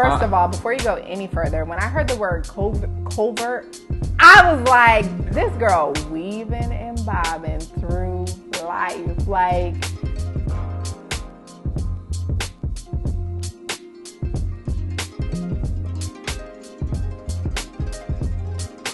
First of all, before you go any further, when I heard the word covert, I was like, this girl weaving and bobbing through life. Like,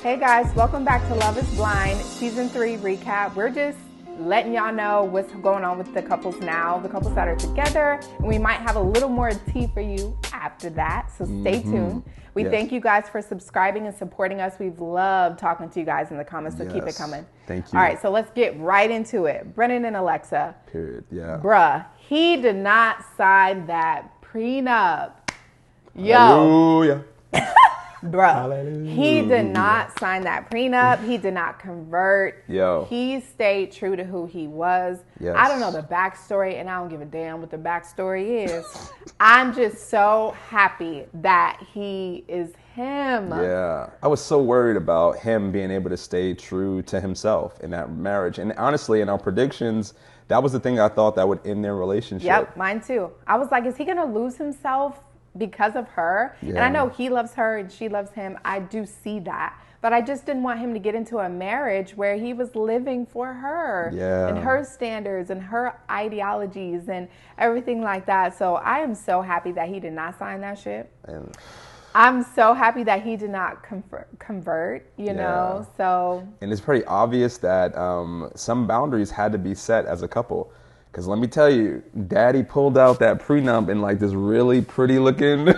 hey guys, welcome back to Love is Blind, Season 3 recap. We're just letting y'all know what's going on with the couples now, the couples that are together, and we might have a little more tea for you after that, so stay tuned. We thank you guys for subscribing and supporting us. We've loved talking to you guys in the comments, so keep it coming. Thank you. All right, so let's get right into it. Brennon and Alexa. Period, yeah. Bruh, he did not sign that prenup. Yo. Hallelujah. Bruh, Hallelujah. He did not sign that prenup. He did not convert. Yo. He stayed true to who he was. Yes. I don't know the backstory, and I don't give a damn what the backstory is. I'm just so happy that he is him. Yeah. I was so worried about him being able to stay true to himself in that marriage. And honestly, in our predictions, that was the thing I thought that would end their relationship. Yep, mine too. I was like, is he going to lose himself because of her? Yeah. And I know he loves her and she loves him. I do see that. But I just didn't want him to get into a marriage where he was living for her and her standards and her ideologies and everything like that. So I am so happy that he did not sign that shit. And I'm so happy that he did not convert, you know, so. And it's pretty obvious that some boundaries had to be set as a couple. Because let me tell you, Daddy pulled out that prenup in like this really pretty looking.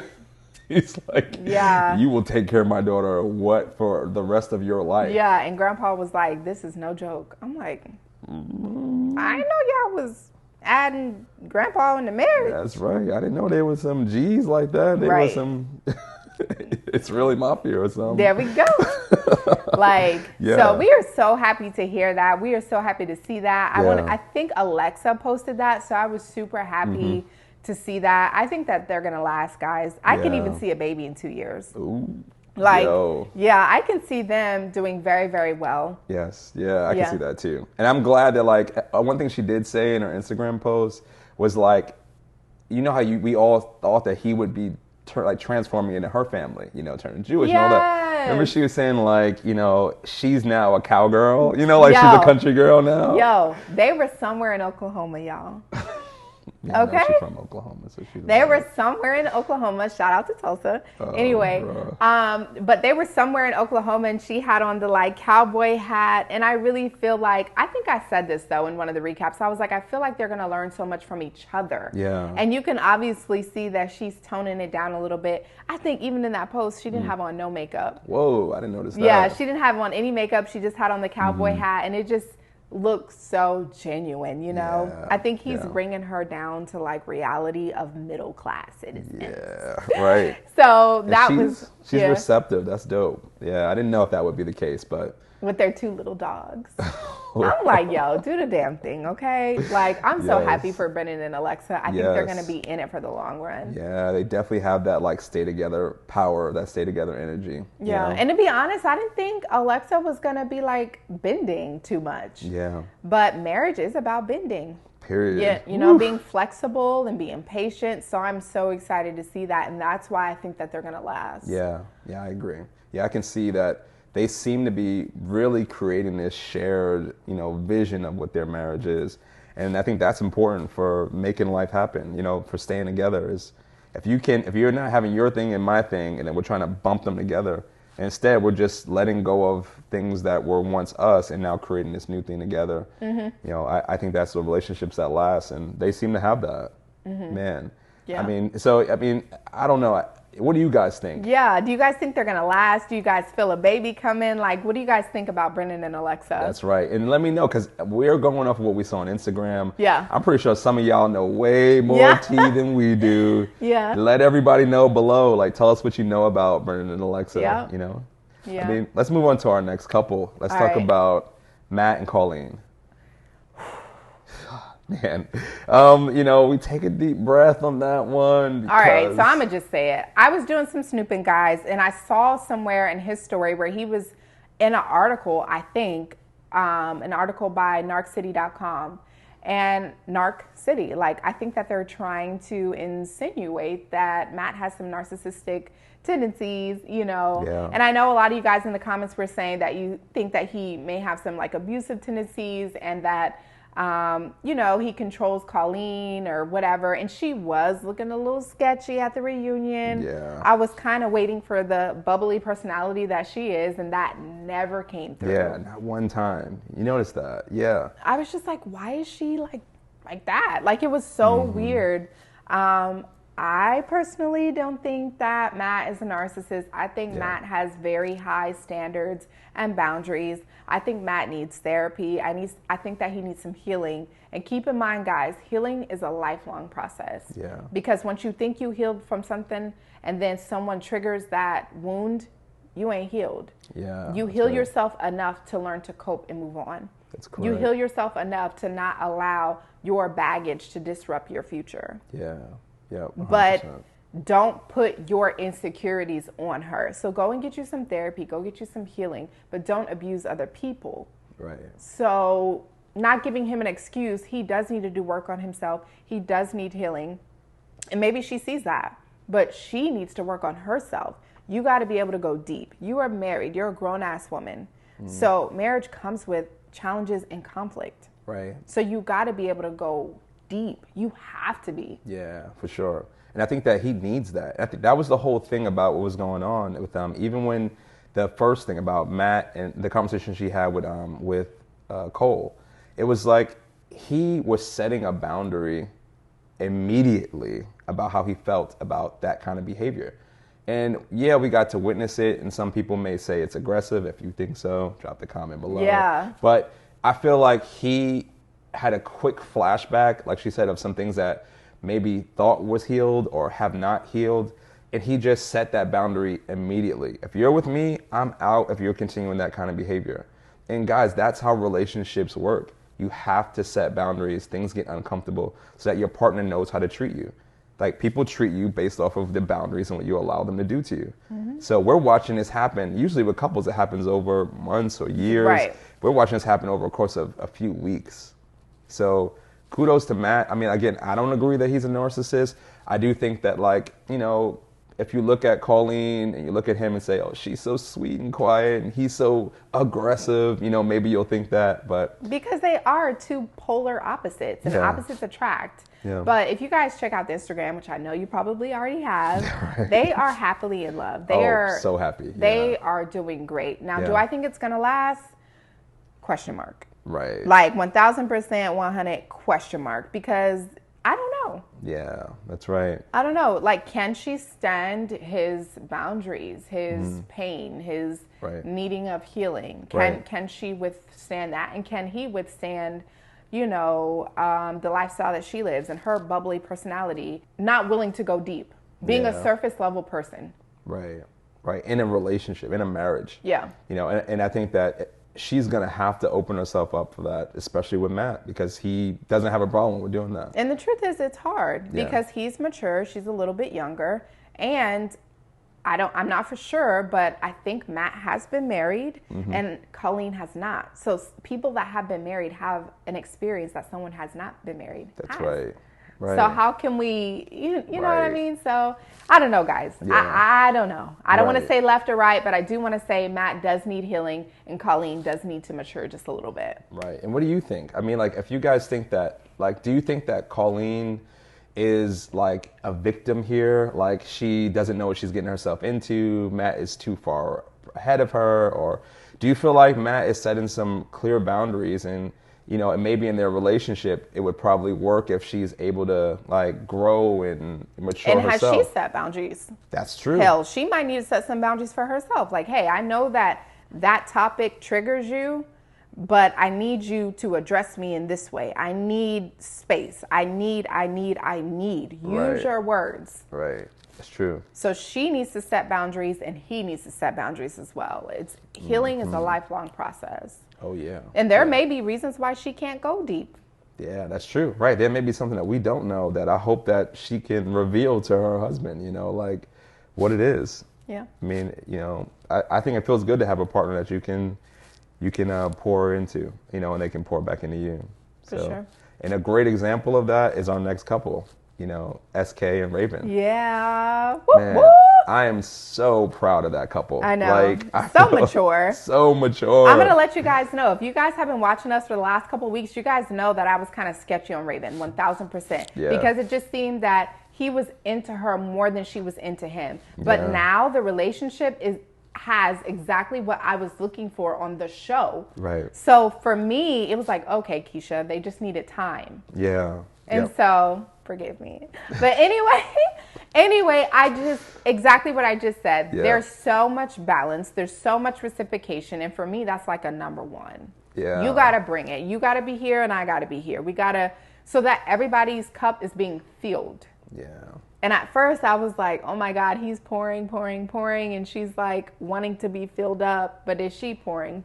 He's like, yeah, you will take care of my daughter for the rest of your life. Yeah, and Grandpa was like, this is no joke. I'm like, I didn't know y'all was adding Grandpa into marriage. That's right. I didn't know there was some G's like that. There was some, it's really mafia or something. There we go. So we are so happy to hear that. We are so happy to see that. I think Alexa posted that, so I was super happy to see that. I think that they're gonna last, guys. I can even see a baby in 2 years. Ooh. I can see them doing very, very well. Yes, I can see that too. And I'm glad that one thing she did say in her Instagram post was like, you know how we all thought that he would be transforming into her family, you know, turning Jewish and all that. Remember she was saying like, you know, she's now a cowgirl, you know, like she's a country girl now. Yo, they were somewhere in Oklahoma, y'all. Yeah, okay. She's from Oklahoma, so they were somewhere in Oklahoma. Shout out to Tulsa. Anyway, but they were somewhere in Oklahoma, and she had on the cowboy hat. And I really feel like, I think I said this though in one of the recaps. I was like, I feel like they're gonna learn so much from each other. Yeah. And you can obviously see that she's toning it down a little bit. I think even in that post, she didn't have on no makeup. Whoa, I didn't notice that. Yeah, she didn't have on any makeup. She just had on the cowboy hat, and it just looks so genuine, you know. I think he's bringing her down to reality of middle class in his sense. Right. So she's receptive. That's dope. Yeah, I didn't know if that would be the case, but with their 2 little dogs. I'm like, yo, do the damn thing, okay? I'm so happy for Brennon and Alexa. I think they're going to be in it for the long run. Yeah, they definitely have that stay together power, that stay together energy. Yeah, and to be honest, I didn't think Alexa was going to be bending too much. Yeah. But marriage is about bending. Period. Yeah, you know, being flexible and being patient. So I'm so excited to see that. And that's why I think that they're going to last. Yeah, I agree. Yeah, I can see that. They seem to be really creating this shared, you know, vision of what their marriage is. And I think that's important for making life happen, you know, for staying together is if you're not having your thing and my thing, and then we're trying to bump them together. And instead, we're just letting go of things that were once us and now creating this new thing together. You know, I think that's the relationships that last, and they seem to have that. Man. Yeah. I mean, I don't know. What do you guys think? Yeah. Do you guys think they're going to last? Do you guys feel a baby coming? What do you guys think about Brennon and Alexa? That's right. And let me know, because we're going off of what we saw on Instagram. Yeah. I'm pretty sure some of y'all know way more tea than we do. Yeah. Let everybody know below. Tell us what you know about Brennon and Alexa. Yeah. You know? Yeah. I mean, let's move on to our next couple. Let's talk about Matt and Colleen. Man, you know, we take a deep breath on that one. All right, so I'm going to just say it. I was doing some snooping, guys, and I saw somewhere in his story where he was in an article, I think, an article by narccity.com, and Narc City. Like, I think that they're trying to insinuate that Matt has some narcissistic tendencies, you know. Yeah. And I know a lot of you guys in the comments were saying that you think that he may have some like abusive tendencies, and that you know, he controls Colleen or whatever. And she was looking a little sketchy at the reunion. Yeah. I was kind of waiting for the bubbly personality that she is, and that never came through. Yeah, not one time. You noticed that? Yeah. I was just like, why is she like that? Like, it was so weird. I personally don't think that Matt is a narcissist. I think Matt has very high standards and boundaries. I think Matt needs therapy. I think that he needs some healing. And keep in mind, guys, healing is a lifelong process. Yeah. Because once you think you healed from something and then someone triggers that wound, you ain't healed. Yeah. You heal yourself enough to learn to cope and move on. That's correct. You heal yourself enough to not allow your baggage to disrupt your future. Yeah. Yeah. 100%. But don't put your insecurities on her. So go and get you some therapy, go get you some healing, but don't abuse other people. Right. So not giving him an excuse, he does need to do work on himself. He does need healing. And maybe she sees that, but she needs to work on herself. You got to be able to go deep. You are married. You're a grown-ass woman. So marriage comes with challenges and conflict. Right. So you got to be able to go deep. You have to be. Yeah, for sure. And I think that he needs that. I think that was the whole thing about what was going on with even when the first thing about Matt and the conversation she had with Cole, it was like he was setting a boundary immediately about how he felt about that kind of behavior. And yeah, we got to witness it, and some people may say it's aggressive. If you think so, drop the comment below. Yeah. But I feel like he had a quick flashback, like she said, of some things that maybe thought was healed or have not healed, and he just set that boundary immediately. If you're with me, I'm out if you're continuing that kind of behavior. And guys, that's how relationships work. You have to set boundaries. Things get uncomfortable so that your partner knows how to treat you. Like, people treat you based off of the boundaries and what you allow them to do to you. So we're watching this happen. Usually with couples, it happens over months or years. Right. We're watching this happen over a course of a few weeks. So kudos to Matt. I mean, again, I don't agree that he's a narcissist. I do think that, like, you know, if you look at Colleen and you look at him and say, oh, she's so sweet and quiet and he's so aggressive, you know, maybe you'll think that, but. Because they are two polar opposites, and opposites attract. Yeah. But if you guys check out the Instagram, which I know you probably already have, they are happily in love. They are so happy. They are doing great. Now, do I think it's going to last? Question mark. Right. Like 1,000%, 100 question mark, because I don't know. Yeah, that's right. I don't know. Like, can she stand his boundaries, his pain, his needing of healing? Can she withstand that? And can he withstand, you know, the lifestyle that she lives and her bubbly personality, not willing to go deep, being a surface level person? Right. Right. In a relationship, in a marriage. Yeah. You know, and I think that she's going to have to open herself up for that, especially with Matt, because he doesn't have a problem with doing that. And the truth is, it's hard because he's mature. She's a little bit younger. And I'm not for sure, but I think Matt has been married and Colleen has not. So people that have been married have an experience that someone has not been married. That's right. Right. So how can we, you know what I mean? So I don't know, guys. I don't know. I don't want to say left or right, but I do want to say Matt does need healing and Colleen does need to mature just a little bit. Right. And what do you think? I mean, like, if you guys think that, like, do you think that Colleen is like a victim here? Like, she doesn't know what she's getting herself into. Matt is too far ahead of her. Or do you feel like Matt is setting some clear boundaries and, you know, and maybe in their relationship, it would probably work if she's able to, like, grow and mature herself. And has she set boundaries? That's true. Hell, she might need to set some boundaries for herself. Like, hey, I know that topic triggers you, but I need you to address me in this way. I need space. I need. Use your words. Right. That's true. So she needs to set boundaries and he needs to set boundaries as well. Healing is a lifelong process. Oh, yeah. And there may be reasons why she can't go deep. Yeah, that's true. Right. There may be something that we don't know that I hope that she can reveal to her husband, you know, like what it is. Yeah. I mean, you know, I think it feels good to have a partner that you can pour into, you know, and they can pour back into you. For sure. And a great example of that is our next couple, you know, SK and Raven. Yeah. Man, I am so proud of that couple. I know. Like, So mature. So mature. I'm going to let you guys know. If you guys have been watching us for the last couple of weeks, you guys know that I was kind of sketchy on Raven, 1,000%. Yeah. Because it just seemed that he was into her more than she was into him. But now the relationship has exactly what I was looking for on the show. Right. So for me, it was like, okay, Keshia, they just needed time. Yeah. And so, forgive me. But anyway, I just, exactly what I just said. Yeah. There's so much balance. There's so much reciprocation. And for me, that's like a number one. Yeah. You got to bring it. You got to be here and I got to be here. We got to, so that everybody's cup is being filled. Yeah. And at first I was like, oh my God, he's pouring. And she's like wanting to be filled up. But is she pouring?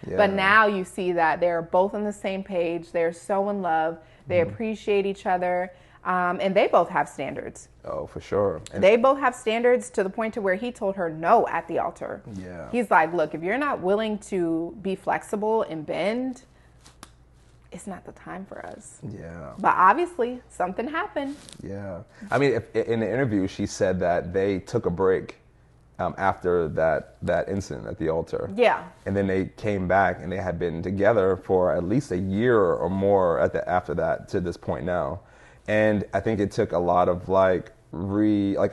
Yeah. But now you see that they're both on the same page. They're so in love. They appreciate each other. And they both have standards. Oh, for sure. And they both have standards to the point to where he told her no at the altar. Yeah. He's like, look, if you're not willing to be flexible and bend, it's not the time for us. Yeah. But obviously, something happened. Yeah. I mean, in the interview, she said that they took a break after that incident at the altar. Yeah. And then they came back and they had been together for at least a year or more after that to this point now. And I think it took a lot of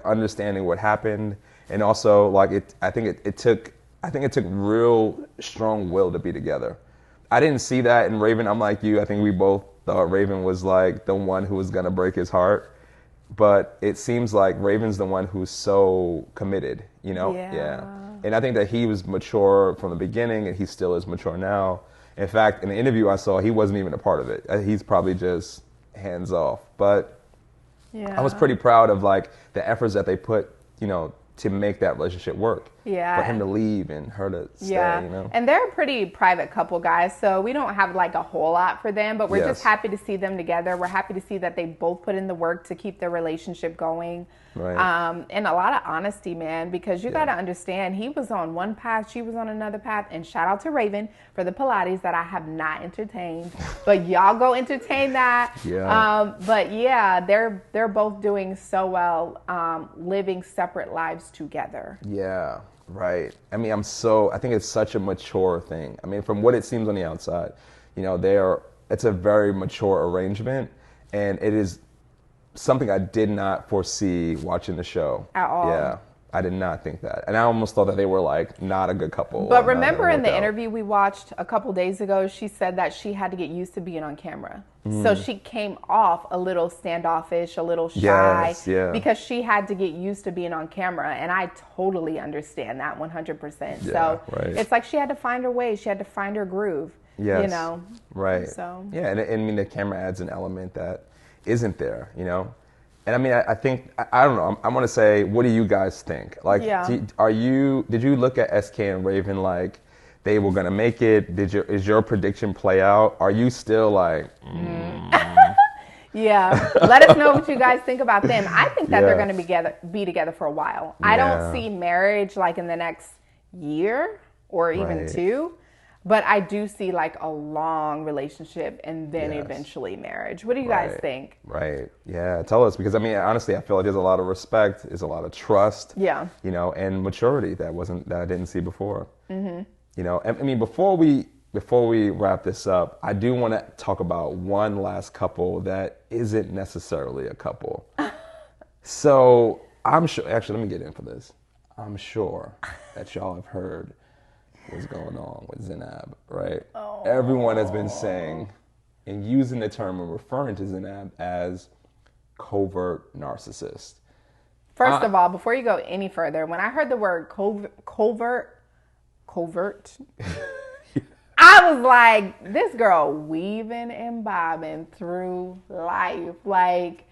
understanding what happened, and also I think it took real strong will to be together. I didn't see that in Raven. I'm like you. I think we both thought Raven was like the one who was gonna break his heart, but it seems like Raven's the one who's so committed. You know? Yeah. And I think that he was mature from the beginning, and he still is mature now. In fact, in the interview I saw, he wasn't even a part of it. He's probably just hands off. But I was pretty proud of like the efforts that they put, you know, to make that relationship work. Yeah. For him to leave and her to stay, you know. And they're a pretty private couple, guys, so we don't have like a whole lot for them, but we're just happy to see them together. We're happy to see that they both put in the work to keep their relationship going. Right. And a lot of honesty, man, because you got to understand, he was on one path, she was on another path, and shout out to Raven for the Pilates that I have not entertained, but y'all go entertain that. Yeah. But yeah, they're both doing so well, living separate lives together. Yeah. Right. I mean, I think it's such a mature thing. I mean, from what it seems on the outside, you know, it's a very mature arrangement, and it is something I did not foresee watching the show. At all. Yeah. I did not think that. And I almost thought that they were like not a good couple. But remember in the interview we watched a couple days ago, she said that she had to get used to being on camera. So she came off a little standoffish, a little shy, because she had to get used to being on camera. And I totally understand that 100%. So it's like she had to find her way. She had to find her groove, you know? Right. So. Yeah, and I mean, the camera adds an element that isn't there, you know? And I mean, I think, I don't know, I want to say, what do you guys think? Like, did you look at SK and Raven like they were going to make it? Is your prediction play out? Are you still like, Yeah. Let us know what you guys think about them. I think that they're going to be together for a while. I don't see marriage like in the next year or even two. But I do see like a long relationship and then eventually marriage. What do you guys think? Right. Yeah. Tell us, because I mean, honestly, I feel like there's a lot of respect, there's a lot of trust. Yeah. You know, and maturity that I didn't see before. Mm-hmm. You know, I mean, before we wrap this up, I do want to talk about one last couple that isn't necessarily a couple. So I'm sure. Actually, let me get in for this. I'm sure that y'all have heard what's going on with Zainab, right? Oh. Everyone has been saying and using the term and referring to Zainab as covert narcissist. First of all, before you go any further, when I heard the word covert, I was like, this girl weaving and bobbing through life. Like,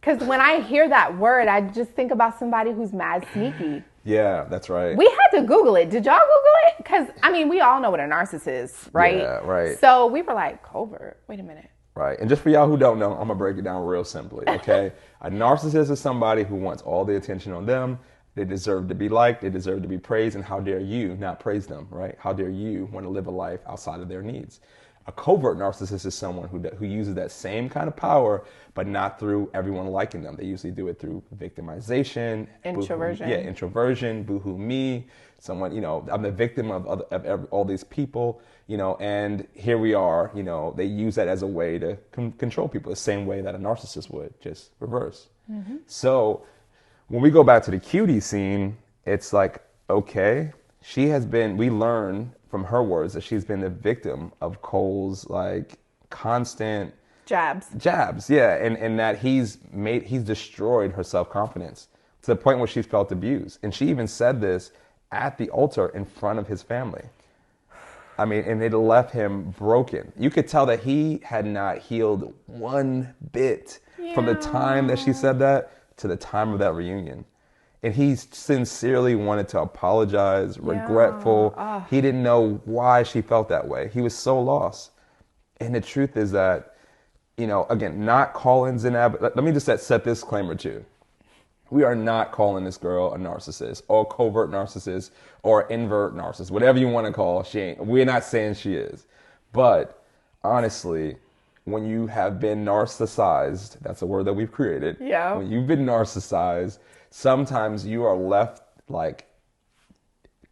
because when I hear that word, I just think about somebody who's mad sneaky. Yeah, that's right. We had to Google it. Did y'all Google it? Because, I mean, we all know what a narcissist is, right? Yeah, right. So we were like, covert. Wait a minute. Right. And just for y'all who don't know, I'm going to break it down real simply, okay? A narcissist is somebody who wants all the attention on them. They deserve to be liked. They deserve to be praised. And how dare you not praise them, right? How dare you want to live a life outside of their needs? A covert narcissist is someone who uses that same kind of power, but not through everyone liking them. They usually do it through victimization, introversion. Introversion, boohoo me. Someone, I'm the victim of all these people, and here we are, they use that as a way to control people the same way that a narcissist would, just reverse. Mm-hmm. So when we go back to the cutie scene, it's like, okay, we learn from her words that she's been the victim of Cole's like constant jabs, yeah, and that he's destroyed her self-confidence to the point where she felt abused. And she even said this at the altar in front of his family. I mean, and it left him broken. You could tell that he had not healed one bit from the time that she said that to the time of that reunion. And he sincerely wanted to apologize, regretful. He didn't know why she felt that way. He was so lost. And the truth is that, again, not Collins and Abbott. Let me just set this disclaimer too. We are not calling this girl a narcissist or a covert narcissist or invert narcissist, whatever you want to call. We're not saying she is. But honestly, when you have been narcissized, that's a word that we've created. Yeah. When you've been narcissized, sometimes you are left like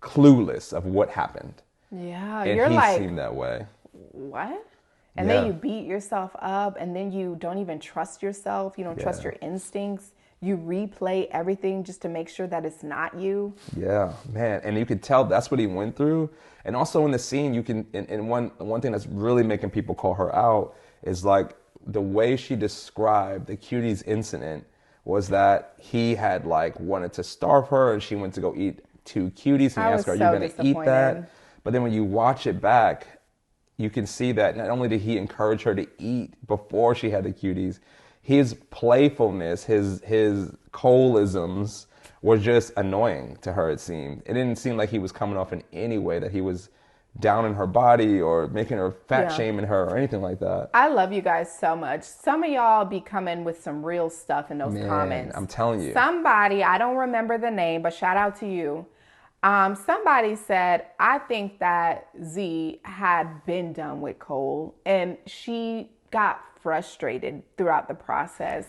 clueless of what happened. Yeah, and you're he seemed that way. What? And then you beat yourself up, and then you don't even trust yourself. You don't trust your instincts. You replay everything just to make sure that it's not you. Yeah, man. And you could tell that's what he went through. And also in the scene, you can, and one thing that's really making people call her out is like the way she described the cuties incident was that he had like wanted to starve her and she went to go eat 2 cuties and he asked her, are you going to eat that? But then when you watch it back, you can see that not only did he encourage her to eat before she had the cuties, his playfulness, his Coleisms were just annoying to her, it seemed. It didn't seem like he was coming off in any way that he was down in her body or making her fat shaming her or anything like that. I love you guys so much. Some of y'all be coming with some real stuff in those comments. I'm telling you. Somebody, I don't remember the name, but shout out to you. Somebody said, I think that Z had been done with Cole and she got frustrated throughout the process.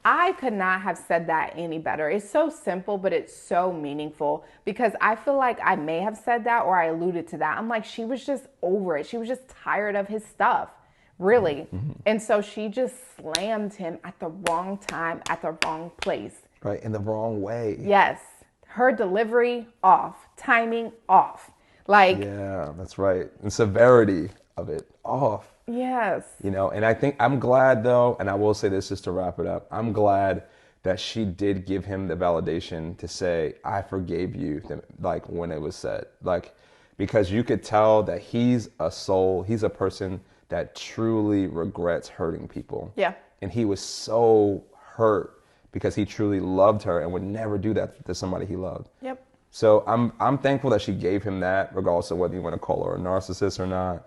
I could not have said that any better. It's so simple, but it's so meaningful because I feel like I may have said that or I alluded to that. I'm like, she was just over it. She was just tired of his stuff, really. Mm-hmm. And so she just slammed him at the wrong time, at the wrong place. Right, in the wrong way. Yes. Her delivery off, timing off. Like, yeah, that's right. And severity of it off. Yes. And I think I'm glad though, and I will say this just to wrap it up. I'm glad that she did give him the validation to say, I forgave you, like when it was said, like, because you could tell that he's a soul, he's a person that truly regrets hurting people. Yeah. And he was so hurt because he truly loved her and would never do that to somebody he loved. Yep. So I'm thankful that she gave him that, regardless of whether you want to call her a narcissist or not.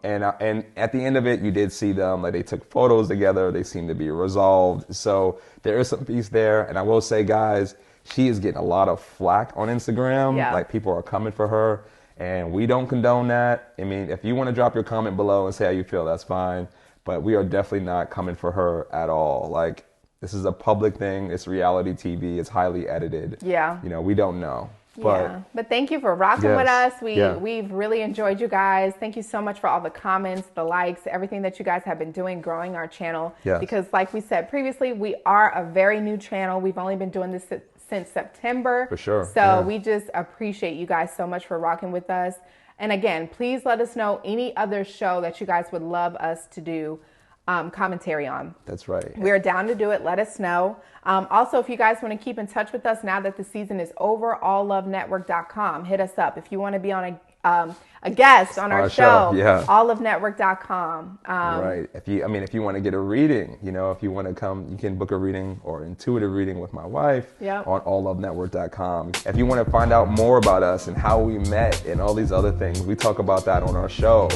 And at the end of it, you did see them, like they took photos together. They seemed to be resolved. So there is some peace there. And I will say, guys, she is getting a lot of flack on Instagram. Yeah. Like people are coming for her and we don't condone that. I mean, if you want to drop your comment below and say how you feel, that's fine. But we are definitely not coming for her at all. Like this is a public thing. It's reality TV. It's highly edited. Yeah. We don't know. But thank you for rocking with us. We've really enjoyed you guys. Thank you so much for all the comments, the likes, everything that you guys have been doing, growing our channel. Yes. Because like we said previously, we are a very new channel. We've only been doing this since September. For sure. So we just appreciate you guys so much for rocking with us. And again, please let us know any other show that you guys would love us to do commentary on. That's right. We're down to do it. Let us know. Also, if you guys want to keep in touch with us now that the season is over, alllovenetwork.com. Hit us up. If you want to be on a guest on our show, alllovenetwork.com. Right. If you want to get a reading, if you want to come, you can book a reading or intuitive reading with my wife on alllovenetwork.com. If you want to find out more about us and how we met and all these other things, we talk about that on our show,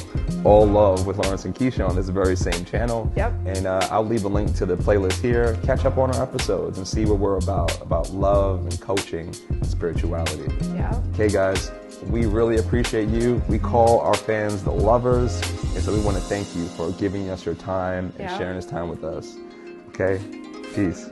All Love with Lawrence and Keshia, on this very same channel. Yep. And I'll leave a link to the playlist here. Catch up on our episodes and see what we're about love and coaching and spirituality. Yeah. Okay, guys. We really appreciate you. We we call our fans the lovers. And so we want to thank you for giving us your time and sharing this time with us. Okay? Peace.